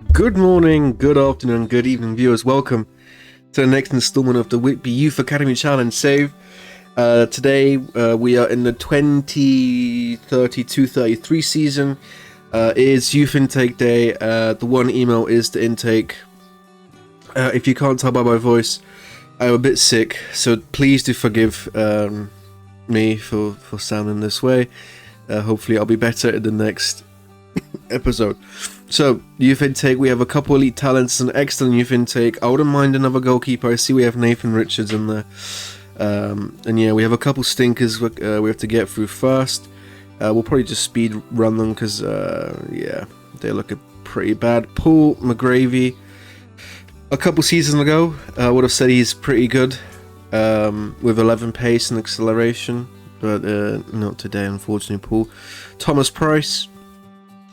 Good morning, good afternoon, good evening, viewers. Welcome to the next installment of the Whitby Youth Academy Challenge Save. Today we are in the 2032-33 season. It is Youth Intake Day. The one email is the intake. If you can't tell by my voice, I'm a bit sick, so please do forgive me for sounding this way. Hopefully I'll be better in the next episode. So, youth intake, we have a couple elite talents, an excellent youth intake. I wouldn't mind another goalkeeper. I see we have Nathan Richards in there. And yeah, we have a couple stinkers we have to get through first. We'll probably just speed run them because, yeah, they look pretty bad. Paul McGravy, a couple seasons ago, I would have said he's pretty good with 11 pace and acceleration. But not today, unfortunately, Paul. Thomas Price.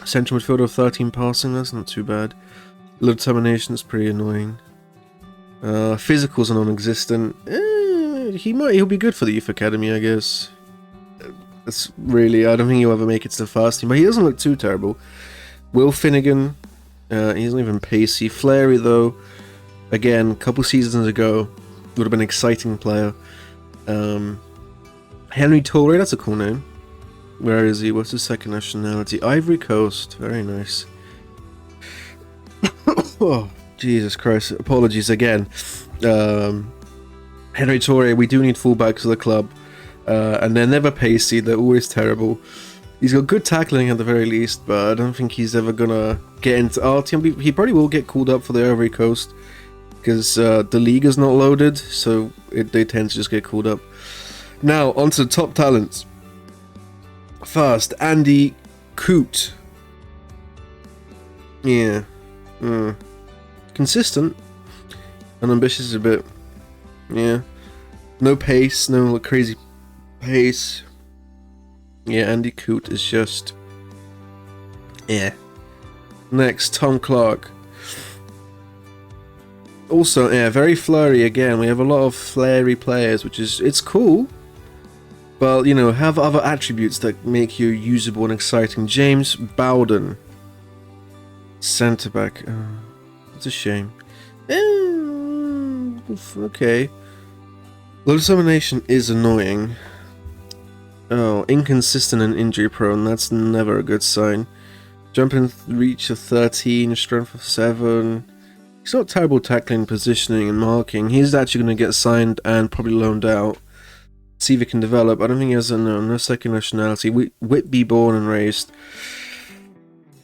Central midfielder, 13 passing, that's not too bad. Low determination is pretty annoying. Physicals are non-existent. He'll be good for the youth academy, I guess. It's really, I don't think he'll ever make it to the first team, but he doesn't look too terrible. Will Finnegan, he's not even pacey. Flary though, again, a couple seasons ago, would have been an exciting player. Henry Torre, that's a cool name. Where is he? What's his second nationality? Ivory Coast. Very nice. Oh, Jesus Christ. Apologies again. Henry Torre, we do need fullbacks for the club. And they're never pacey. They're always terrible. He's got good tackling at the very least, but I don't think he's ever going to get into our team. He probably will get called up for the Ivory Coast because the league is not loaded, so they tend to just get called up. Now, onto the top talents. First, Andy Coote. Yeah. Consistent. Unambitious a bit. Yeah. No pace, no crazy pace. Yeah, Andy Coote is just... yeah. Next, Tom Clark. Also, yeah, very flary again. We have a lot of flary players, which is... it's cool. But, you know, have other attributes that make you usable and exciting. James Bowden. Centre-back. Oh, it's a shame. Okay. Low determination is annoying. Oh, inconsistent and injury prone. That's never a good sign. Jumping reach of 13, strength of 7. He's not terrible tackling, positioning and marking. He's actually going to get signed and probably loaned out. See if he can develop. I don't think he has no second nationality. Whitby born and raised.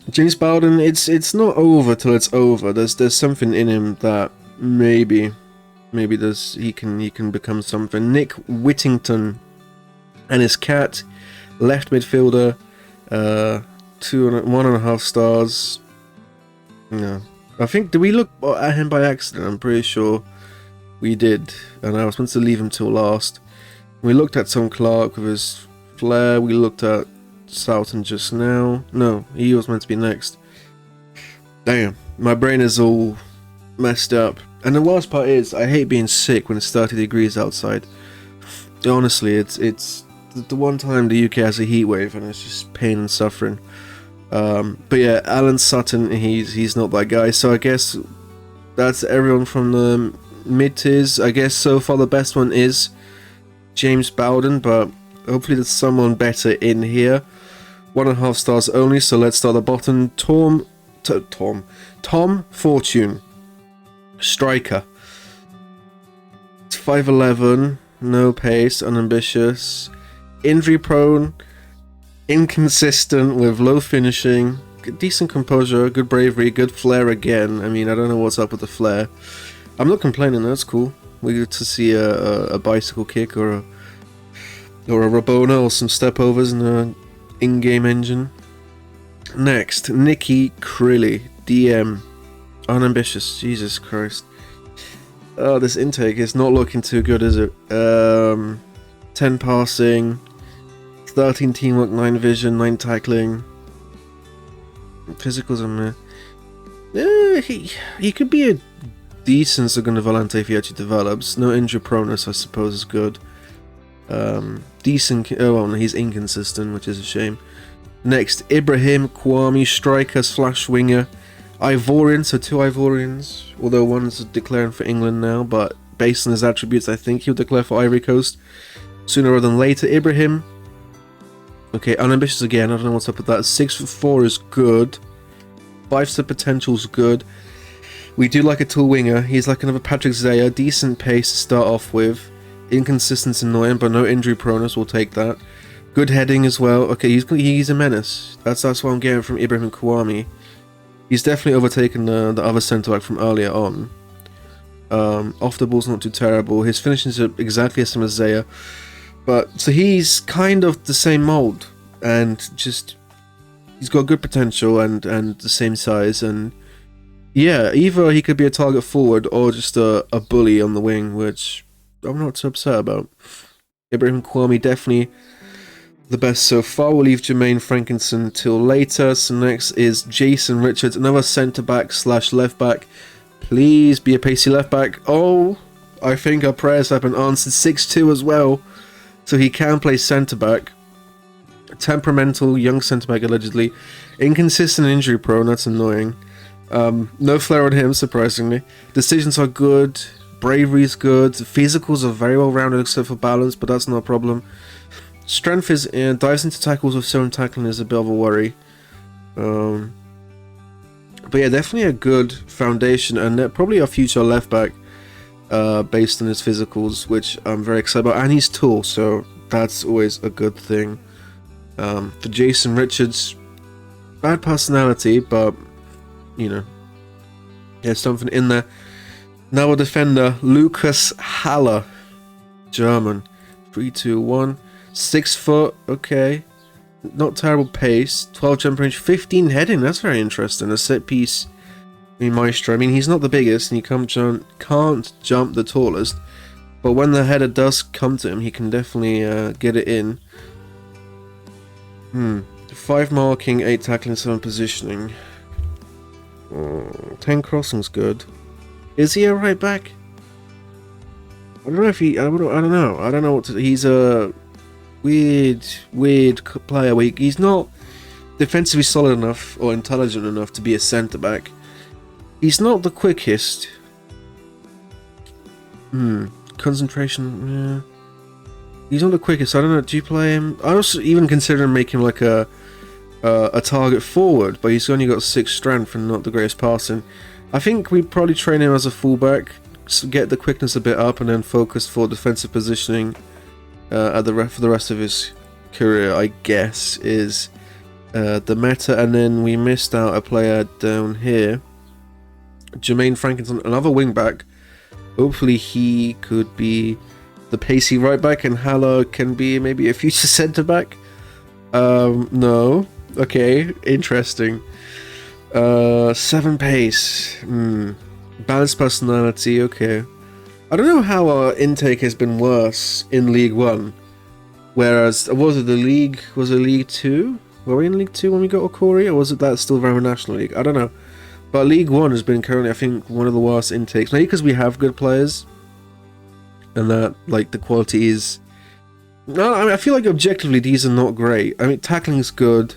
James Bowden, it's not over till it's over. There's something in him that maybe he can become something. Nick Whittington and his cat, left midfielder, 1.5 stars. No, I think, did we look at him by accident? I'm pretty sure we did, and I was meant to leave him till last. We looked at Tom Clark with his flair. We looked at Southton just now. No, he was meant to be next. Damn, my brain is all messed up. And the worst part is, I hate being sick when it's 30 degrees outside. Honestly, it's the one time the UK has a heat wave, and it's just pain and suffering. But yeah, Alan Sutton, he's not that guy. So I guess that's everyone from the mid-tiers. I guess so far the best one is James Bowden, but hopefully there's someone better in here. 1.5 stars only, so let's start at the bottom. Tom Fortune, striker. It's 5'11", no pace, unambitious, injury prone, inconsistent with low finishing, decent composure, good bravery, good flair again. I mean, I don't know what's up with the flair. I'm not complaining, that's cool. We get to see a bicycle kick or a Rabona or some step overs in the in-game engine. Next, Nicky Crilly, DM, unambitious. Jesus Christ. Oh, this intake is not looking too good, is it? 10 passing, 13 teamwork, 9 vision, 9 tackling. Physicals are meh. He could be a decent Segundo Volante if he actually develops. No injury proneness, I suppose, is good. Decent. Oh, well, no, he's inconsistent, which is a shame. Next, Ibrahim Kwame, striker slash winger. Ivorian, so 2 Ivorians, although one's declaring for England now, but based on his attributes, I think he'll declare for Ivory Coast sooner rather than later. Ibrahim, okay, unambitious again, I don't know what's up with that. 6'4" is good. 5-step potential is good. We do like a tall winger. He's like another Patrick Zaya, decent pace to start off with. Inconsistency annoying, but no injury proneness, we'll take that. Good heading as well. Okay, he's a menace. That's what I'm getting from Ibrahim Kwame. He's definitely overtaken the other centre-back from earlier on. Off the ball's not too terrible. His finishing's exactly as similar as Zaya. But, so he's kind of the same mould. And just, he's got good potential and the same size. And yeah, either he could be a target forward or just a bully on the wing, which I'm not too upset about. Ibrahim Kwame definitely the best so far. We'll leave Jermaine Frankinson till later. So next is Jason Richards, another centre-back / left-back. Please be a pacey left-back. Oh, I think our prayers have been answered. 6'2" as well, so he can play centre-back. Temperamental, young centre-back allegedly. Inconsistent, injury-prone, that's annoying. No flair on him, surprisingly. Decisions are good. Bravery's good. Physicals are very well rounded except for balance, but that's not a problem. Strength is dives into tackles with zone tackling is a bit of a worry. But yeah, definitely a good foundation and probably a future left back based on his physicals, which I'm very excited about. And he's tall, so that's always a good thing. For Jason Richards, bad personality, but you know, there's something in there. Now a defender, Lucas Haller, German, 3-2-1. 6 foot, okay. Not terrible pace. 12 jump range, 15 heading. That's very interesting. A set piece, maestro. I mean, he's not the biggest, and he can't jump the tallest. But when the header does come to him, he can definitely get it in. 5 marking, 8 tackling, 7 positioning. 10 crossing's good. Is he a right back? I don't know if he. I don't know. I don't know what to. He's a weird player. He's not defensively solid enough or intelligent enough to be a centre back. He's not the quickest. Concentration. Yeah. He's not the quickest. I don't know. Do you play him? I was even considering making him like a target forward, but he's only got 6 strength and not the greatest passing. I think we'd probably train him as a fullback, get the quickness a bit up, and then focus for defensive positioning for the rest of his career, I guess, is the meta. And then we missed out a player down here, Jermaine Frankinson, another wingback. Hopefully he could be the pacey right back, and Haller can be maybe a future centre back. No, okay, interesting. 7 pace, balanced personality, okay. I don't know how our intake has been worse in League 1. Whereas, was it League 2? Were we in League 2 when we got Okori, or was it that still very National League? I don't know. But League 1 has been currently, I think, one of the worst intakes. Maybe because we have good players, and that, like, the quality is... No, I mean, I feel like objectively these are not great. I mean, tackling is good.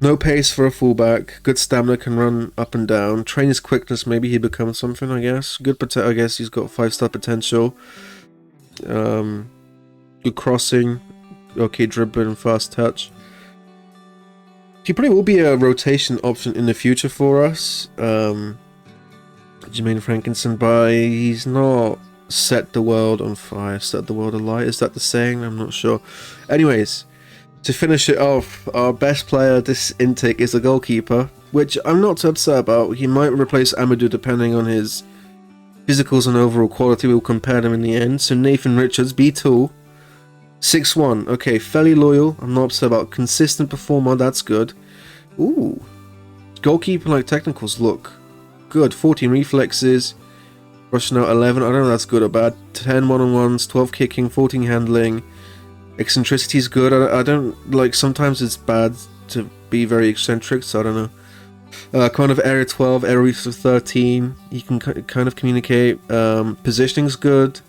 No pace for a fullback. Good stamina, can run up and down. Train his quickness, maybe he becomes something, I guess. Good I guess he's got 5-star potential. Good crossing. Okay, dribbling and fast touch. He probably will be a rotation option in the future for us. Jermaine Frankinson, but he's not set the world on fire, set the world alight. Is that the saying? I'm not sure. Anyways, to finish it off, our best player this intake is a goalkeeper, which I'm not too upset about. He might replace Amadou depending on his physicals and overall quality. We'll compare them in the end. So Nathan Richards, B2, 6'1". Okay, fairly loyal. I'm not upset about. Consistent performer, that's good. Ooh. Goalkeeper like technicals look good. 14 reflexes. Rushing out 11. I don't know if that's good or bad. 10 one-on-ones, 12 kicking, 14 handling. Eccentricity is good. I don't like. Sometimes it's bad to be very eccentric, so I don't know. Kind of area 12, area 13. He can kind of communicate. Positioning's good.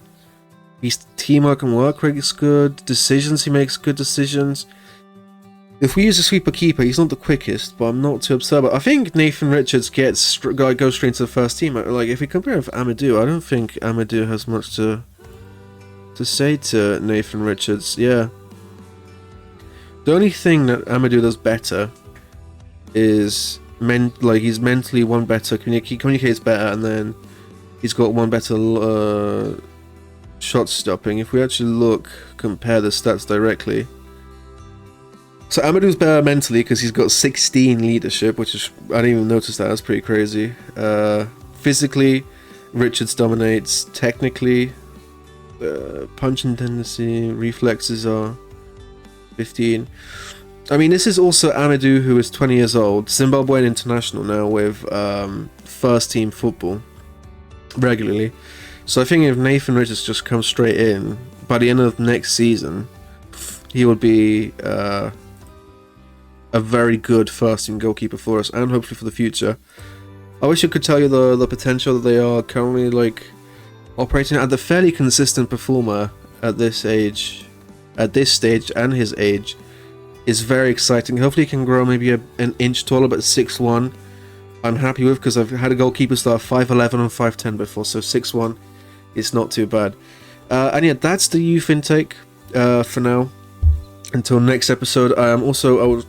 His teamwork and work rate is good. Decisions, he makes good decisions. If we use a sweeper keeper, he's not the quickest, but I'm not too upset about it. I think Nathan Richards goes straight into the first team. Like, if we compare with Amadou, I don't think Amadou has much to say to Nathan Richards. Yeah. The only thing that Amadou does better is he's mentally one better, he communicates better, and then he's got one better shot stopping. If we actually compare the stats directly. So Amadou's better mentally because he's got 16 leadership, which is, I didn't even notice that, that's pretty crazy. Physically, Richards dominates. Technically, punching tendency, reflexes are 15. I mean, this is also Amadou, who is 20 years old, Zimbabwean international now with first team football regularly. So I think if Nathan Richards just comes straight in, by the end of next season, he would be a very good first team goalkeeper for us, and hopefully for the future. I wish I could tell you the potential that they are currently like operating at. The fairly consistent performer at this age, at this stage and his age, is very exciting. Hopefully he can grow maybe an inch taller, but 6'1", I'm happy with, because I've had a goalkeeper start 5'11" and 5'10" before, so 6'1" is not too bad. And yeah, that's the youth intake for now. Until next episode. I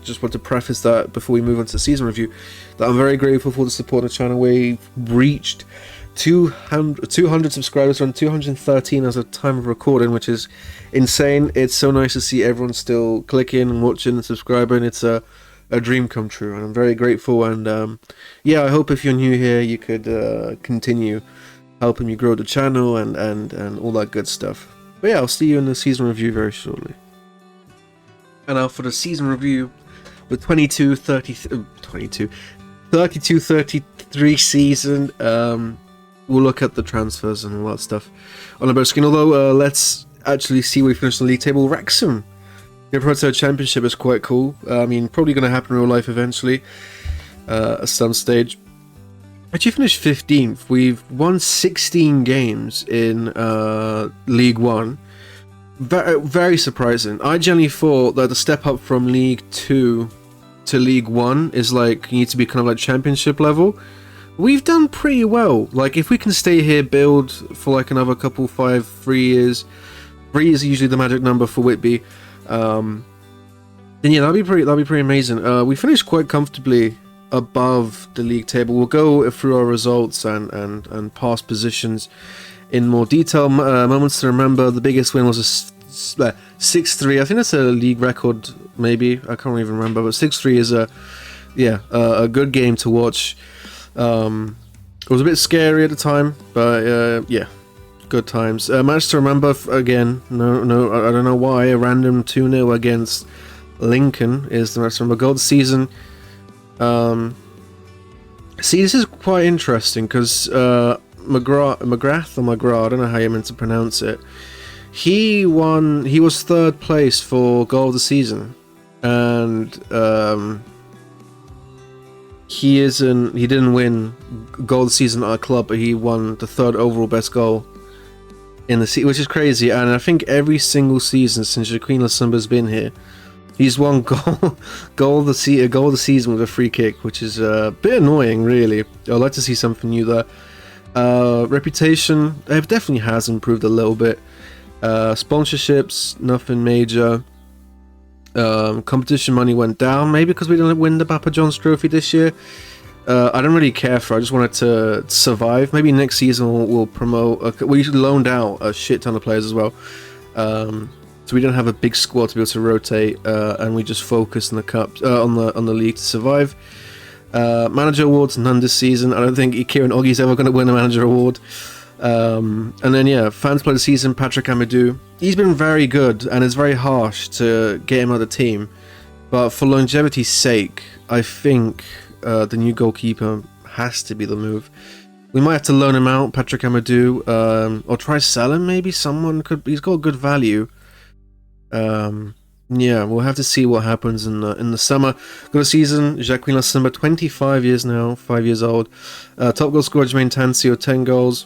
just want to preface that before we move on to the season review, that I'm very grateful for the support on the channel. We've reached 200 subscribers, around 213 as of time of recording, which is insane. It's so nice to see everyone still clicking and watching and subscribing. It's a dream come true, and I'm very grateful. And yeah, I hope if you're new here, you could continue helping me grow the channel and all that good stuff. But yeah, I'll see you in the season review very shortly. And now for the season review, the 32-33 season, we'll look at the transfers and all that stuff on the boat screen. Although, let's actually see where we finished on the league table. Wrexham, the Proto Championship is quite cool. I mean, probably going to happen in real life eventually, at some stage. Actually finished 15th. We've won 16 games in League 1. Very, very surprising. I generally thought that the step up from League 2 to League 1 is like, you need to be kind of like championship level. We've done pretty well. Like, if we can stay here, build for like another couple, 3 years. 3 is usually the magic number for Whitby. Then yeah, that'd be pretty amazing. We finished quite comfortably above the league table. We'll go through our results and past positions in more detail. Moments to remember: the biggest win was a 6-3. I think that's a league record, maybe. I can't even remember, but 6-3 is a good game to watch. It was a bit scary at the time, but yeah, good times. Match to remember again. No, I don't know why. A random 2-0 against Lincoln is the match to remember. Goal of the season. See, this is quite interesting because McGrath, I don't know how you're meant to pronounce it. He was third place for goal of the season, and he didn't win goal of the season at our club, but he won the third overall best goal in the season, which is crazy. And I think every single season since Shaquin Lasumba's been here, he's won goal of the season with a free kick, which is a bit annoying, really. I'd like to see something new there. Reputation, it definitely has improved a little bit. Sponsorships, nothing major. Competition money went down, maybe because we didn't win the Papa John's Trophy this year. I don't really care for it. I just wanted to survive. Maybe next season we'll promote. We loaned out a shit ton of players as well. So we don't have a big squad to be able to rotate, and we just focus on the cup, on the league to survive. Manager awards, none this season. I don't think Kieran Oggy's ever going to win a manager award. And then yeah, fans play the season. Patrick Amadou, he's been very good, and it's very harsh to get him out of the team. But for longevity's sake, I think the new goalkeeper has to be the move. We might have to loan him out, Patrick Amadou, or try sell him. Maybe someone could. He's got good value. Yeah, we'll have to see what happens in the summer. Got a season, Jacqueline Lasumba, 25 years now, 5 years old. Top goal scorer, Jermaine Tansio, 10 goals.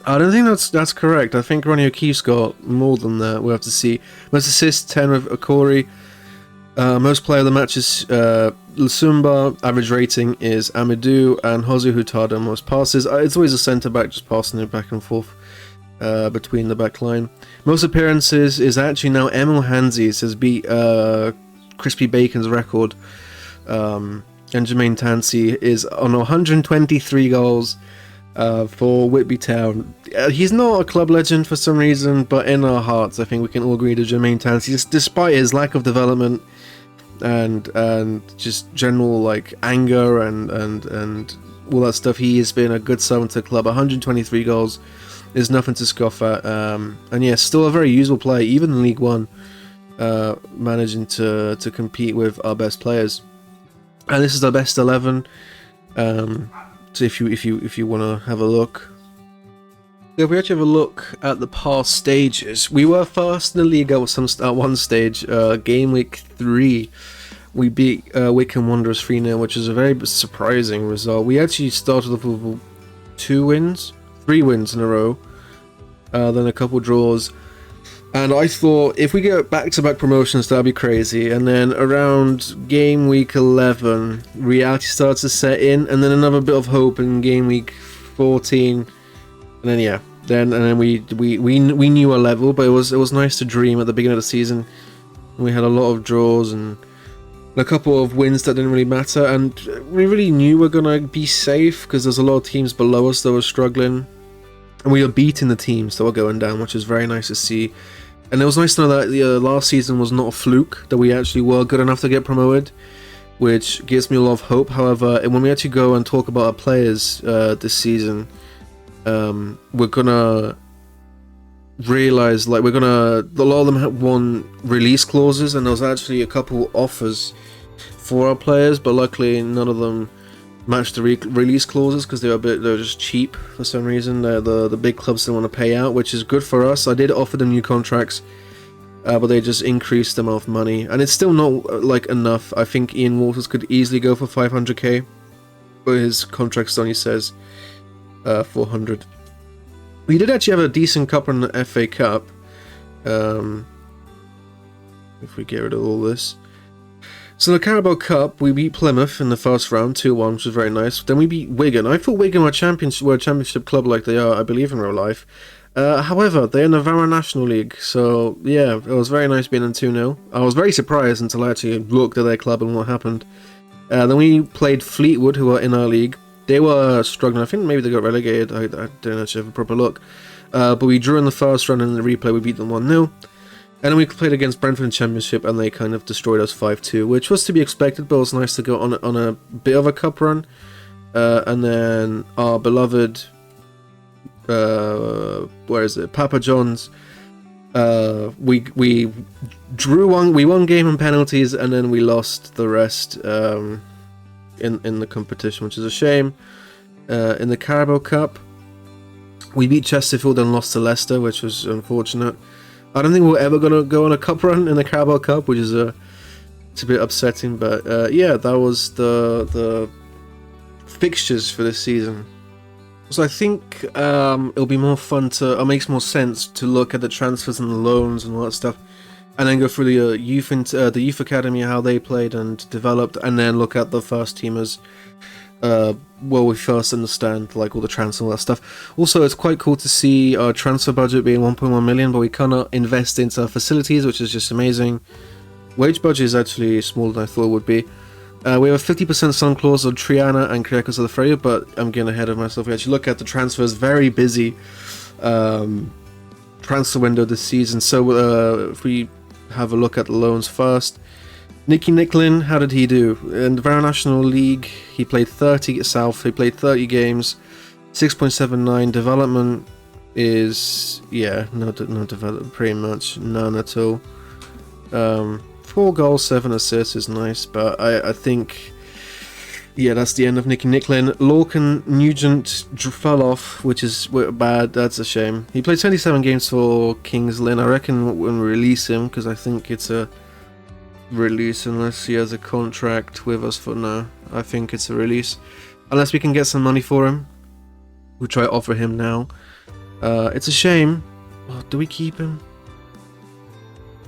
I don't think that's correct. I think Ronnie O'Keefe's got more than that. We'll have to see. Most assists, 10 with Okori. Most player of the match is Lusumba. Average rating is Amadou, and Hozu Hutada most passes. It's always a centre back just passing it back and forth between the back line. Most appearances is actually now Emil Hanzi's has beat Crispy Bacon's record. And Jermaine Tansey is on 123 goals for Whitby Town. He's not a club legend for some reason, but in our hearts, I think we can all agree that Jermaine Tansey, despite his lack of development and just general like anger and all that stuff, he has been a good servant to the club. 123 goals is nothing to scoff at, and yeah, still a very usable player, even in League One, managing to compete with our best players. And this is our best 11. So if you want to have a look, if we actually have a look at the past stages, we were first in the league at one stage. Game week 3, we beat Wycombe Wanderers 3-0, which is a very surprising result. We actually started off with 3 wins in a row, then a couple draws. And I thought, if we get back-to-back promotions, that'd be crazy. And then around game week 11, reality starts to set in, and then another bit of hope in game week 14. And then yeah, then we knew our level, but it was nice to dream at the beginning of the season. We had a lot of draws and a couple of wins that didn't really matter, and we really knew we were gonna be safe because there's a lot of teams below us that were struggling. And we were beating the teams that were going down, which is very nice to see. And it was nice to know that the last season was not a fluke, that we actually were good enough to get promoted, which gives me a lot of hope. However, when we actually go and talk about our players this season, we're gonna realize, like, a lot of them have won release clauses, and there was actually a couple offers for our players, but luckily none of them matched the release clauses because they were just cheap for some reason. The big clubs didn't want to pay out, which is good for us. I did offer them new contracts, but they just increased the amount of money, and it's still not like enough. I think Ian Walters could easily go for 500k, but his contract only says 400. We did actually have a decent cup in the FA Cup. If we get rid of all this. So in the Carabao Cup, we beat Plymouth in the first round, 2-1, which was very nice. Then we beat Wigan. I thought Wigan were a championship club like they are, I believe, in real life. However, they're in the Vara National League, so yeah, it was very nice being in 2-0. I was very surprised until I actually looked at their club and what happened. Then we played Fleetwood, who are in our league. They were struggling. I think maybe they got relegated. I didn't actually have a proper look. But we drew in the first round, and in the replay we beat them 1-0. And then we played against Brentford in Championship, and they kind of destroyed us 5-2, which was to be expected, but it was nice to go on a bit of a cup run. And then our beloved, where is it? Papa John's. We won game in penalties, and then we lost the rest in the competition, which is a shame. In the Carabao Cup, we beat Chesterfield and lost to Leicester, which was unfortunate. I don't think we're ever going to go on a cup run in the Carabao Cup, which is it's a bit upsetting. But yeah, that was the fixtures for this season. So I think it'll be more fun it makes more sense to look at the transfers and the loans and all that stuff, and then go through the youth academy, how they played and developed, and then look at the first teamers. We first understand like all the transfer and all that stuff. Also, it's quite cool to see our transfer budget being 1.1 million, but we cannot invest into our facilities, which is just amazing. Wage budget is actually smaller than I thought it would be. We have a 50% sun clause on Triana and Kyriakos Alfredo, but I'm getting ahead of myself. We actually look at the transfers, very busy transfer window this season. So if we have a look at the loans first. Nicky Nicklin, how did he do? In the Vara National League, he played 30 at South, he played 30 games, 6.79. Development is, yeah, no development, pretty much none at all. 4 goals, 7 assists is nice, but I think, yeah, that's the end of Nicky Nicklin. Lorcan Nugent fell off, which is bad, that's a shame. He played 27 games for Kings Lynn. I reckon when we release him, because I think it's a release unless he has a contract with us for now. I think it's a release unless we can get some money for him. We'll try to offer him now. It's a shame. Oh, do we keep him?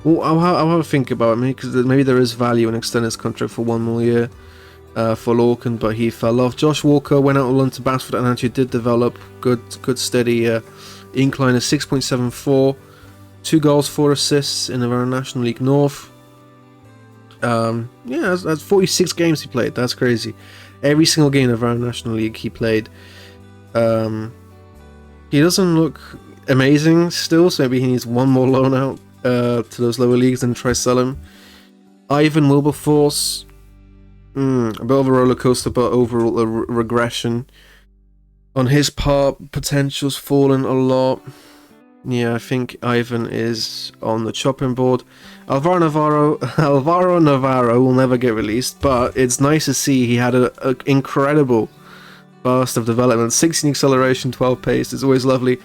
Well, I'll have a think about it, because maybe there is value in extending his contract for 1 more year for Lorcan, but he fell off. Josh Walker went out on loan to Basford and actually did develop good steady incline of 6.74, 2 goals, 4 assists in the National League North. Yeah, that's 46 games he played. That's crazy. Every single game of our National League he played. He doesn't look amazing still, so maybe he needs one more loan out to those lower leagues and try sell him. Ivan Wilberforce, a bit of a roller coaster, but overall a regression. On his part, potential's fallen a lot. Yeah, I think Ivan is on the chopping board. Alvaro Navarro will never get released, but it's nice to see he had an incredible burst of development. 16 acceleration, 12 pace. It's always lovely.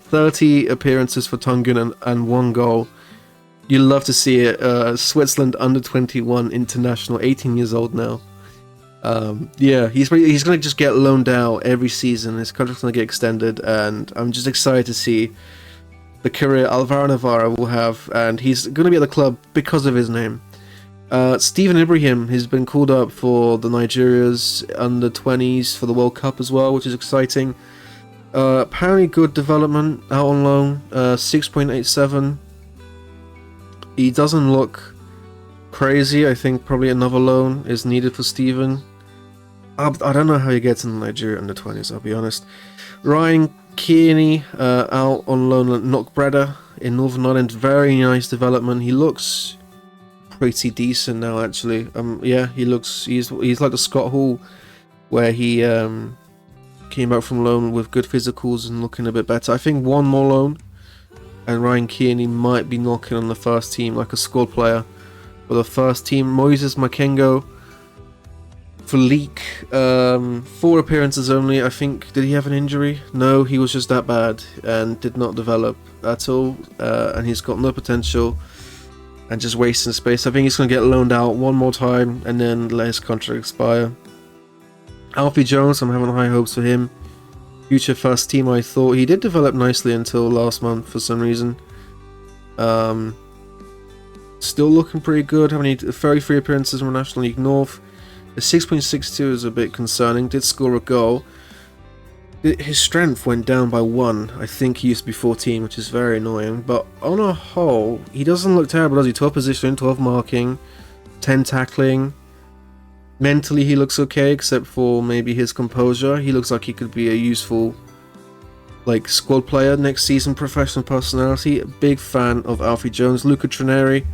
30 appearances for Tongan and 1 goal. You love to see it. Switzerland under 21 international, 18 years old now. Yeah, he's going to just get loaned out every season. His contract's going to get extended, and I'm just excited to see the career Alvaro Navarro will have, and he's going to be at the club because of his name. Stephen Ibrahim has been called up for the Nigeria's under 20s for the World Cup as well, which is exciting. Apparently good development out on loan, 6.87. He doesn't look crazy. I think probably another loan is needed for Stephen. I don't know how he gets in the Nigeria under 20s, I'll be honest. Ryan Kearney out on loan at Knockbreda in Northern Ireland. Very nice development. He looks pretty decent now, actually. Yeah, he's like the Scott Hall, where he came out from loan with good physicals and looking a bit better. I think one more loan and Ryan Kearney might be knocking on the first team like a squad player for the first team. Moises Makengo for Leek, 4 appearances only. I think, did he have an injury? No, he was just that bad and did not develop at all, and he's got no potential and just wasting space. I think he's going to get loaned out one more time and then let his contract expire. Alfie Jones, I'm having high hopes for him. Future first team, I thought. He did develop nicely until last month for some reason. Still looking pretty good. Having 33 appearances in the National League North. The 6.62 is a bit concerning. Did score a goal. His strength went down by 1. I think he used to be 14, which is very annoying. But on a whole, he doesn't look terrible, does he? 12 position, 12 marking, 10 tackling. Mentally, he looks okay, except for maybe his composure. He looks like he could be a useful, like, squad player next season. Professional personality. A big fan of Alfie Jones. Luca Trineri.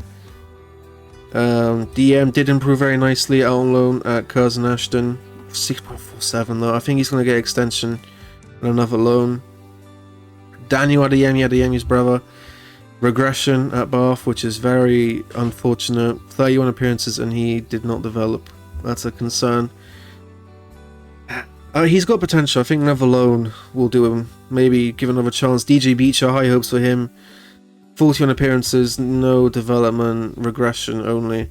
DM did improve very nicely out on loan at Curzon Ashton. 6.47 though. I think he's going to get extension and another loan. Daniel Adeyemi's brother. Regression at Bath, which is very unfortunate. 31 appearances and he did not develop. That's a concern. He's got potential. I think another loan will do him. Maybe give another chance. DJ Beecher, high hopes for him. 41 appearances, no development, regression only.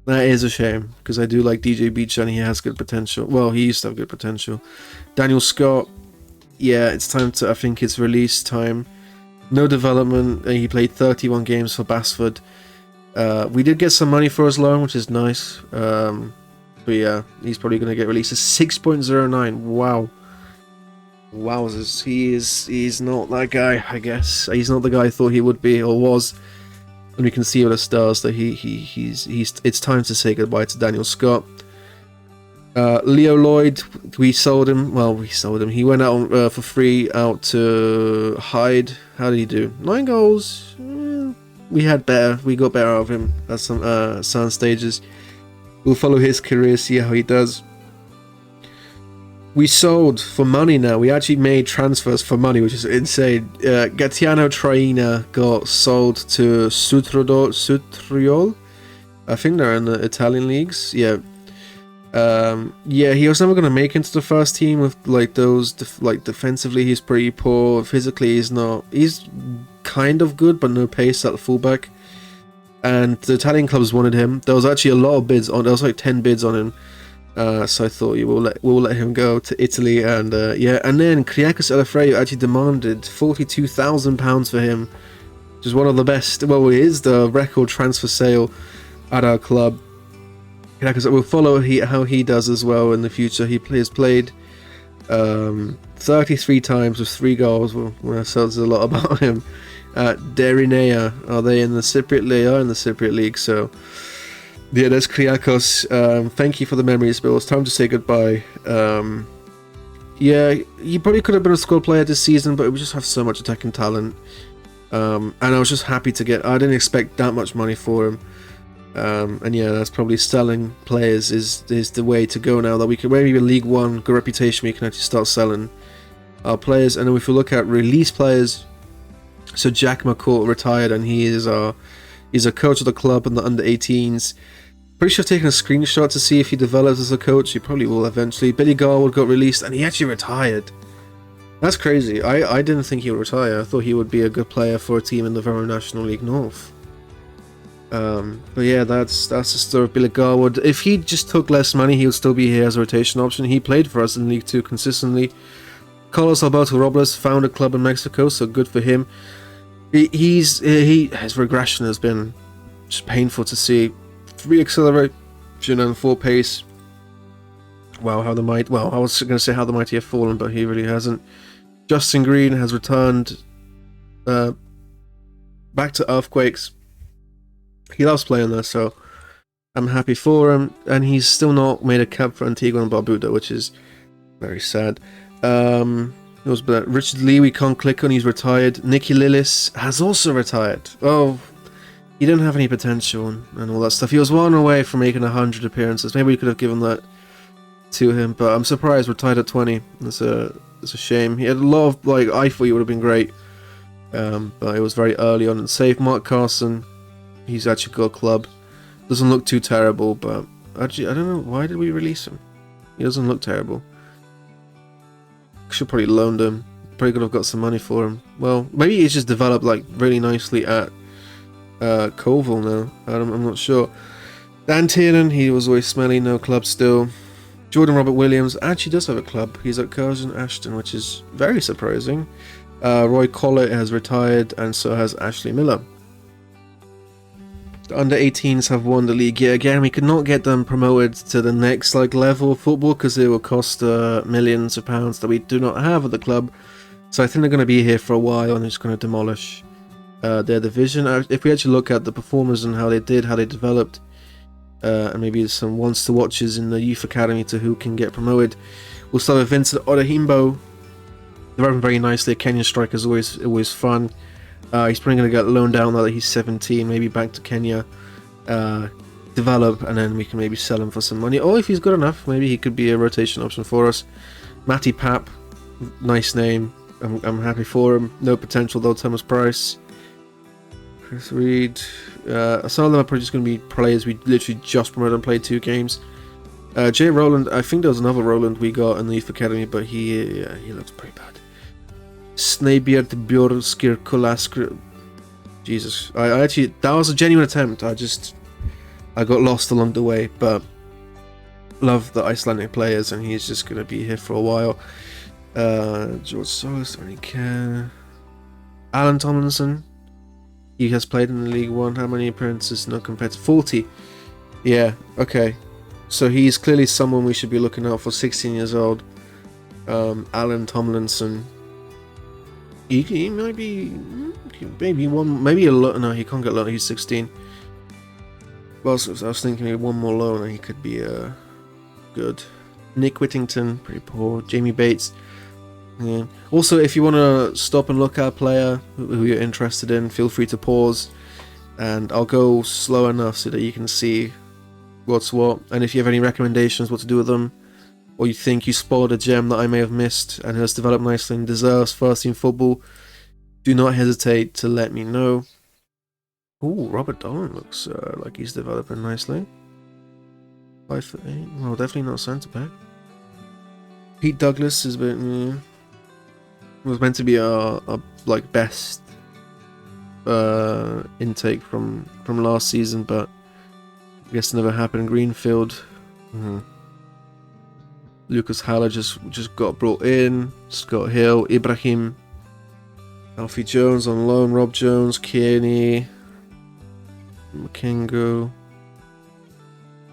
That is a shame, because I do like DJ Beecher and he has good potential. Well, he used to have good potential. Daniel Scott, yeah, it's time to, I think it's release time. No development. He played 31 games for Basford. We did get some money for his loan, which is nice. But yeah, he's probably going to get released. 6.09. Wow. Wowzers. He's not that guy, I guess. He's not the guy I thought he would be or was. And we can see with the stars that he's it's time to say goodbye to Daniel Scott. Leo Lloyd, we sold him. Well, we sold him. He went out for free out to Hyde. How did he do? 9 goals. We had better. We got better out of him at some stages. We'll follow his career, see how he does. We sold for money now. We actually made transfers for money, which is insane. Gatiano Traina got sold to Sutriol. I think they're in the Italian leagues. Yeah. Yeah, he was never going to make into the first team with like those. Defensively, he's pretty poor. Physically, he's not. He's kind of good, but no pace at the fullback. And the Italian clubs wanted him. There was actually a lot of bids on. There was like 10 bids on him. So I thought we'll let him go to Italy, and yeah. And then Kyriakos Eleftheriou actually demanded £42,000 for him. which is one of the best. Well, it is the record transfer sale at our club. Yeah, because we'll follow how he does as well in the future. He has played 33 times with 3 goals. Well, that says a lot about him. Derinea, are they in the Cypriot League? They are in the Cypriot League, so yeah, there's Kriakos. Thank you for the memories, Bill. It's time to say goodbye. Yeah, he probably could have been a squad player this season, but we just have so much attacking talent. And I was just happy to get. I didn't expect that much money for him. And yeah, that's probably selling players is the way to go now. That we can, maybe in League One, good reputation, we can actually start selling our players. And then if we look at release players, so Jack McCourt retired, and he's a coach of the club in the under-18s. Pretty sure I've taken a screenshot to see if he develops as a coach. He probably will eventually. Billy Garwood got released, and he actually retired. That's crazy. I didn't think he would retire. I thought he would be a good player for a team in the Vero National League North. But yeah, that's the story of Billy Garwood. If he just took less money, he would still be here as a rotation option. He played for us in League 2 consistently. Carlos Alberto Robles found a club in Mexico, so good for him. His regression has been just painful to see. 3 acceleration and 4 pace. Wow, I was going to say how the mighty have fallen, but he really hasn't. Justin Green has returned back to Earthquakes. He loves playing there, so I'm happy for him. And he's still not made a cap for Antigua and Barbuda, which is very sad. Richard Lee, we can't click on, he's retired. Nicky Lillis has also retired. Oh, he didn't have any potential and all that stuff. He was 1 away from making 100 appearances. Maybe we could have given that to him, but I'm surprised retired at 20. It's a shame. He had a lot of, I thought he would have been great, but it was very early on and safe. Mark Carson, he's actually got a club. Doesn't look too terrible, but actually, I don't know, why did we release him? He doesn't look terrible. Should probably loaned him. Probably could have got some money for him. Well, maybe he's just developed really nicely at Colville now. I'm not sure. Dan Tiernan, he was always smelly, no club still. Jordan Robert Williams actually does have a club. He's at Curzon Ashton, which is very surprising. Roy Collett has retired, and so has Ashley Miller. The under-18s have won the league. Yeah, again, we could not get them promoted to the next level of football because it will cost millions of pounds that we do not have at the club. So I think they're going to be here for a while and it's going to demolish their division. If we actually look at the performers and how they developed, and maybe some wants to watches in the youth academy to who can get promoted, we'll start with Vincent Odahimbo. Developing very nicely. A Kenyan striker is always fun. He's probably going to get loaned down now that he's 17, maybe back to Kenya, develop, and then we can maybe sell him for some money. Or if he's good enough, maybe he could be a rotation option for us. Matty Papp, nice name. I'm happy for him. No potential though, Thomas Price. Chris Reed. Some of them are probably just going to be players we literally just promoted and played 2 games. Jay Rowland, I think there was another Rowland we got in the youth academy, but he looks pretty bad. Snabeard Bjorskir Kolaskr. Jesus, I actually, that was a genuine attempt. I got lost along the way, but love the Icelandic players, and he's just gonna be here for a while. George Solis, don't really care. Alan Tomlinson, he has played in the League One. How many appearances? No, compared to 40. Yeah, okay. So he's clearly someone we should be looking out for. 16 years old. Alan Tomlinson. He might be maybe a loan. No, he can't get loan. He's 16. Well, I was thinking maybe one more loan and he could be good. Nick Whittington, pretty poor. Jamie Bates. Yeah. Also, if you want to stop and look at a player who you're interested in, feel free to pause, and I'll go slow enough so that you can see what's what. And if you have any recommendations what to do with them, or you think you spotted a gem that I may have missed and has developed nicely and deserves first team football, do not hesitate to let me know. Ooh, Robert Dolan looks like he's developing nicely. 5'8", well, definitely not centre back. Pete Douglas has been was meant to be our best intake from last season, but I guess it never happened. Greenfield. Lucas Haller just got brought in. Scott Hill, Ibrahim. Alfie Jones on loan, Rob Jones, Kearney, Makengo,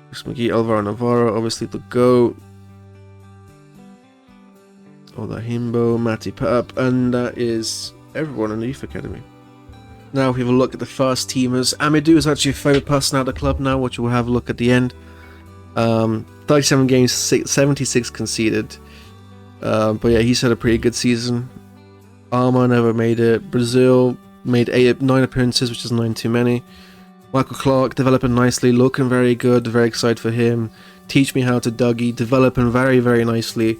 Chris McGee, Alvaro Navarro, obviously the GOAT, Ola Himbo, Matty Pap, and that is everyone in the Youth Academy. Now we have a look at the first teamers. Amadou is actually a favourite person at the club now, which we'll have a look at the end. 37 games, 76 conceded. But yeah, he's had a pretty good season. Arma never made it. Brazil made 9 appearances, which is 9 too many. Michael Clark developing nicely, looking very good, very excited for him. Teach me how to Dougie, developing very, very nicely.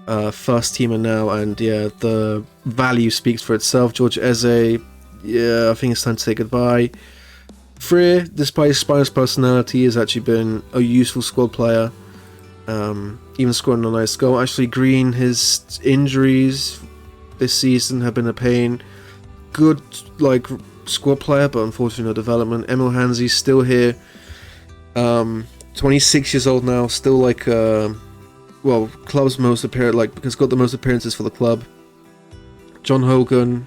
First teamer now, and yeah, the value speaks for itself. George Eze, yeah, I think it's time to say goodbye. Freer, despite his spineless personality, has actually been a useful squad player. Even scoring a nice goal. Ashley Green, his injuries this season have been a pain. Good, squad player, but unfortunately no development. Emil Hansi's still here. 26 years old now, still club's most because got the most appearances for the club. John Hogan,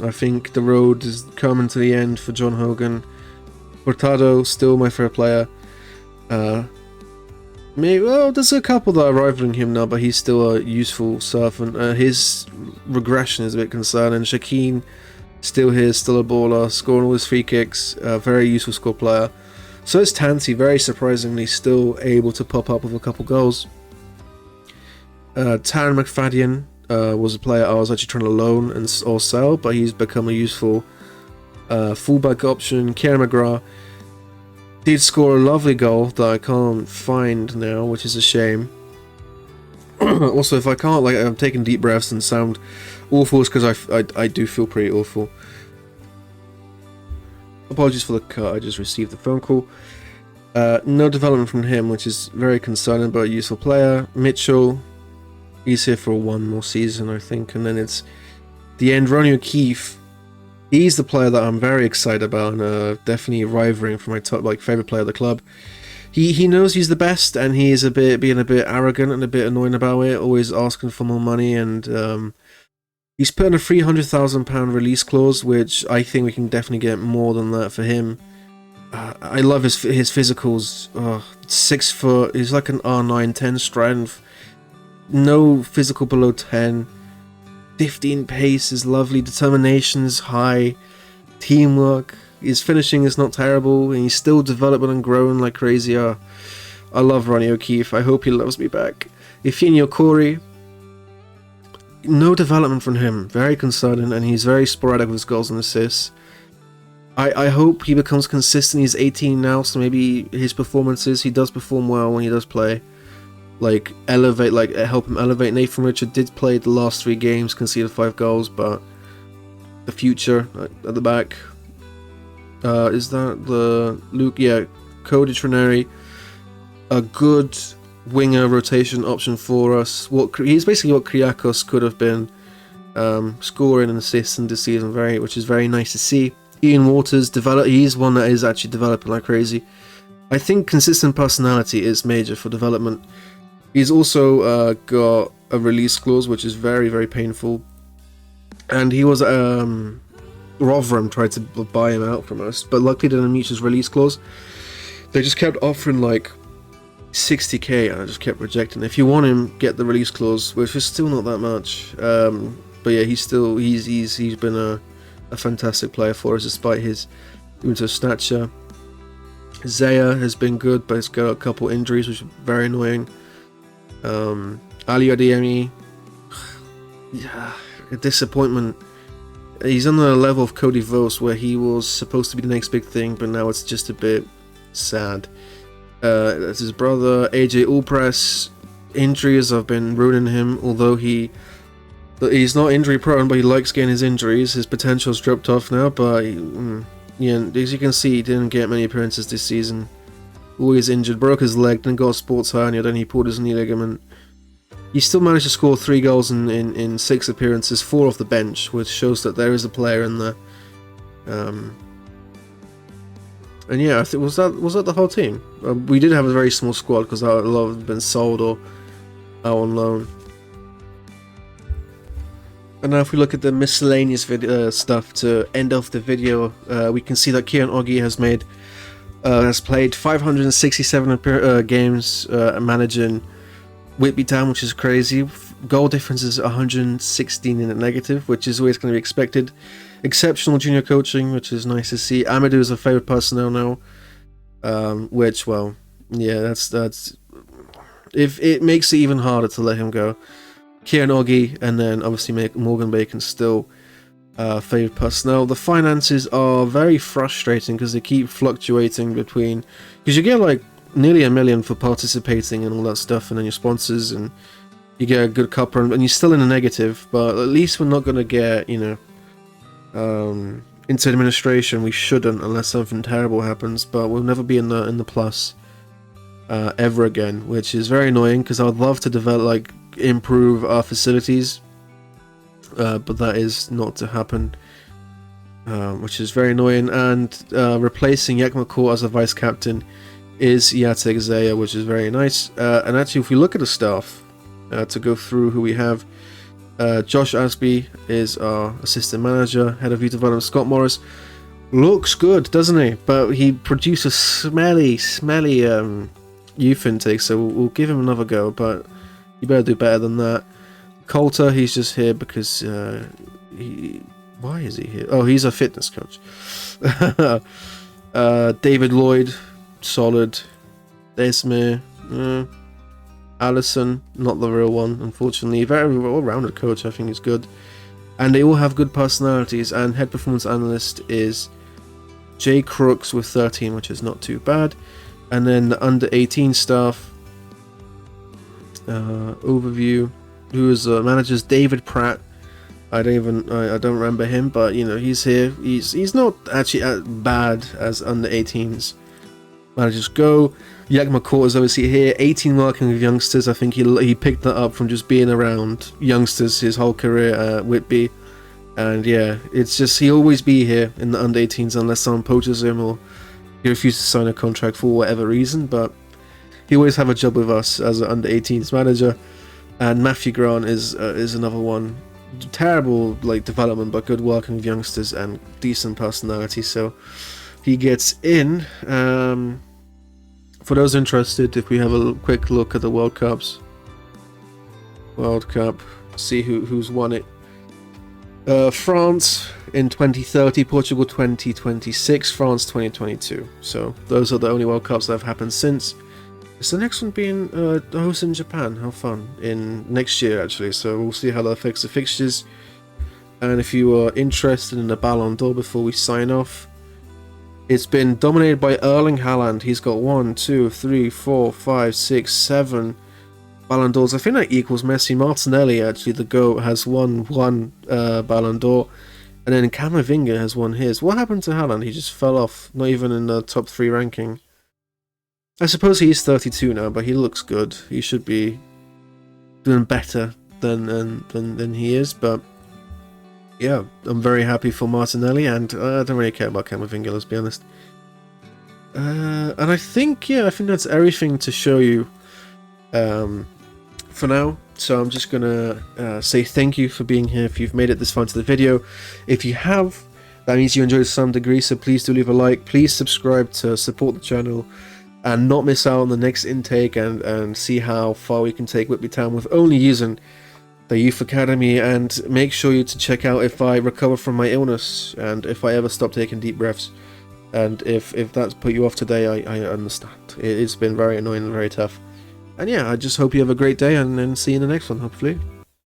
I think the road is coming to the end for John Hogan. Hurtado, still my favorite player. There's a couple that are rivaling him now, but he's still a useful servant. His regression is a bit concerning. Shakeen, still here, still a baller, scoring all his free kicks. Very useful squad player. So is Tanti, very surprisingly, still able to pop up with a couple goals. Taron McFadden was a player I was actually trying to loan or sell, but he's become a useful fullback option. Kieran McGrath did score a lovely goal that I can't find now, which is a shame. Also, if I can't, I'm taking deep breaths and sound awful, it's because I do feel pretty awful. Apologies for the cut, I just received the phone call. No development from him, which is very concerning, but a useful player. Mitchell, he's here for one more season, I think, and then it's the end. Ronnie O'Keefe, he's the player that I'm very excited about, and definitely rivaling for my top favorite player of the club. He knows he's the best, and he is being a bit arrogant and a bit annoying about it, always asking for more money, and he's put in a £300,000 release clause, which I think we can definitely get more than that for him. I love his physicals. 6 foot, he's like an R9, 10 strength, no physical below 10. 15 pace is lovely, determination is high, teamwork, his finishing is not terrible, and he's still developing and growing like crazy. I love Ronnie O'Keefe, I hope he loves me back. Ifeanyi Okori, no development from him, very concerning, and he's very sporadic with his goals and assists. I hope he becomes consistent. He's 18 now, so maybe his performances, he does perform well when he does play. Help him elevate. Nathan Richard did play the last 3 games, conceded 5 goals, but the future at the back. Is that the Luke? Yeah, Cody Trineri, a good winger rotation option for us. He's basically what Kriakos could have been, scoring and assisting this season, which is very nice to see. Ian Waters he's one that is actually developing like crazy. I think consistent personality is major for development. He's also got a release clause, which is very, very painful. And he was Rotherham tried to buy him out from us, but luckily didn't meet his release clause. They just kept offering 60k, and I just kept rejecting. If you want him, get the release clause, which is still not that much. But yeah, he's been a fantastic player for us despite his limited stature. Zaya has been good, but he's got a couple injuries, which are very annoying. Ali Adeyemi, a disappointment. He's on the level of Cody Vos, where he was supposed to be the next big thing, but now it's just a bit sad. That's his brother, AJ Allpress. Injuries have been ruining him, although he's not injury prone, but he likes getting his injuries. His potential's dropped off now, but as you can see, he didn't get many appearances this season. Always injured, broke his leg, then got a sports hernia, then he pulled his knee ligament. He still managed to score 3 goals in 6 appearances, 4 off the bench, which shows that there is a player in there. And yeah, I think was that the whole team. We did have a very small squad because a lot have been sold or out on loan. And now if we look at the miscellaneous stuff to end off the video, we can see that Kieran Oggy has played 567 games managing Whitby Town, which is crazy. Goal difference is 116 in the negative, which is always going to be expected. Exceptional junior coaching, which is nice to see. Amadou is a favourite personnel now, which, well, yeah, that's if it makes it even harder to let him go. Kieran Oggy, and then obviously Morgan Bacon still favourite personnel. The finances are very frustrating because they keep fluctuating between, because you get like nearly $1 million for participating and all that stuff, and then your sponsors, and you get a good cuppa, and you're still in the negative. But at least we're not going to get, you know, into administration. We shouldn't, unless something terrible happens, but we'll never be in the plus ever again, which is very annoying because I'd love to develop, like, improve our facilities, but that is not to happen, which is very annoying. And replacing Yakma Court as a vice captain is Yatek Zaya, which is very nice. And actually, if we look at the staff, to go through who we have, Josh Asby is our assistant manager, head of youth development. Scott Morris looks good, doesn't he? But he produces smelly youth intake, so we'll give him another go, but you better do better than that. Coulter, he's just here because why is he here? Oh, he's a fitness coach. David Lloyd, solid. Desmere, Allison, not the real one, unfortunately. Very well-rounded coach, I think he's good. And they all have good personalities, and head performance analyst is Jay Crooks with 13, which is not too bad. And then the under 18 staff overview, who is managers David Pratt. I don't remember him, but you know, he's here. He's not actually as bad as under 18s managers go. Yakma Court is obviously here, 18 working with youngsters. I think he picked that up from just being around youngsters his whole career at Whitby. And yeah, it's just, he'll always be here in the under 18s unless someone poaches him or he refuses to sign a contract for whatever reason, but he always have a job with us as an under 18s manager. And Matthew Grant is another one. Terrible like development, but good working with youngsters and decent personality, so he gets in. For those interested, if we have a quick look at the World Cup, see who's won it. France in 2030, Portugal 2026, France 2022. So those are the only World Cups that have happened since. Is the next one being hosted in Japan? How fun. In next year, actually. So we'll see how that affects the fixtures. And if you are interested in the Ballon d'Or before we sign off, it's been dominated by Erling Haaland. He's got 1, 2, 3, 4, 5, 6, 7 Ballon d'Ors. I think that equals Messi. Martinelli, actually, the GOAT, has won one Ballon d'Or. And then Camavinga has won his. What happened to Haaland? He just fell off. Not even in the top 3 ranking. I suppose he's 32 now, but he looks good. He should be doing better than he is. But yeah, I'm very happy for Martinelli, and I don't really care about Camavinga, let's be honest. And I think that's everything to show you for now. So I'm just gonna say thank you for being here if you've made it this far into the video. If you have, that means you enjoyed to some degree, so please do leave a like. Please subscribe to support the channel and not miss out on the next intake, and see how far we can take Whitby Town with only using the Youth Academy. And make sure you to check out if I recover from my illness and if I ever stop taking deep breaths. And if that's put you off today, I understand. It's been very annoying and very tough. And yeah, I just hope you have a great day, and then see you in the next one, hopefully.